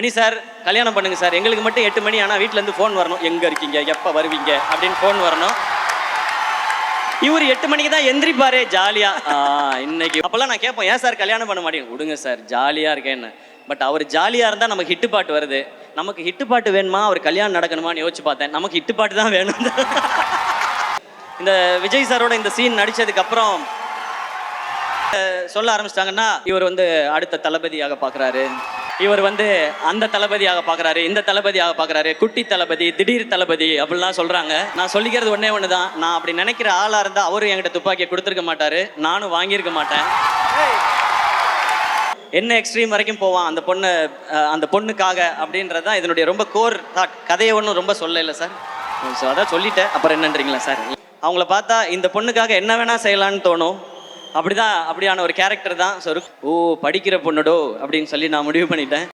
அனி சார் கல்யாணம் பண்ணுங்க சார், எங்களுக்கு மட்டும் 8 மணி ஆனால் வீட்டிலேருந்து ஃபோன் வரணும், எங்கே இருக்கீங்க, எப்போ வருவீங்க அப்படின்னு ஃபோன் வரணும். இவர் 8 மணிக்கு தான் எந்திரிப்பாரு ஜாலியாக. இன்னைக்கு அப்போல்லாம் நான் கேட்போம், ஏன் சார் கல்யாணம் பண்ண மாட்டேங்க, விடுங்க சார் ஜாலியாக இருக்கேன்னு. பட் அவர் ஜாலியாக இருந்தால் நமக்கு ஹிட்டு பாட்டு வருது. நமக்கு ஹிட்டு பாட்டு வேணுமா, அவர் கல்யாணம் நடக்கணுமான்னு யோசிச்சு பார்த்தேன். நமக்கு ஹிட்டு பாட்டு தான் வேணும். இந்த விஜய் சாரோட இந்த சீன் நடித்ததுக்கப்புறம் சொல்ல ஆரம்பிச்சிட்டாங்கன்னா, இவர் வந்து அடுத்த தளபதியாக பார்க்குறாரு, இவர் வந்து அந்த தளபதியாக பார்க்குறாரு, இந்த தளபதியாக பார்க்குறாரு, குட்டி தளபதி, திடீர் தளபதி அப்படிலாம் சொல்கிறாங்க. நான் சொல்லிக்கிறது ஒன்று தான், நான் அப்படி நினைக்கிற ஆளாக இருந்தால் அவரும் என்கிட்ட துப்பாக்கியை கொடுத்துருக்க மாட்டார், நானும் வாங்கியிருக்க மாட்டேன். என்ன எக்ஸ்ட்ரீம் வரைக்கும் போவான் அந்த பொண்ணுக்காக அப்படின்றது தான் இதனுடைய ரொம்ப கோர் தாட். கதையை ஒன்றும் ரொம்ப சொல்லலை சார். ஸோ அதான் சொல்லிட்டேன், அப்புறம் என்னன்றீங்களா சார்? அவங்கள பார்த்தா இந்த பொண்ணுக்காக என்ன வேணால் செய்யலான்னு தோணும். அப்படியான ஒரு கேரக்டர் தான். ஸோ படிக்கிற பொண்ணுடோ அப்படின்னு சொல்லி நான் முடிவு பண்ணிட்டேன்.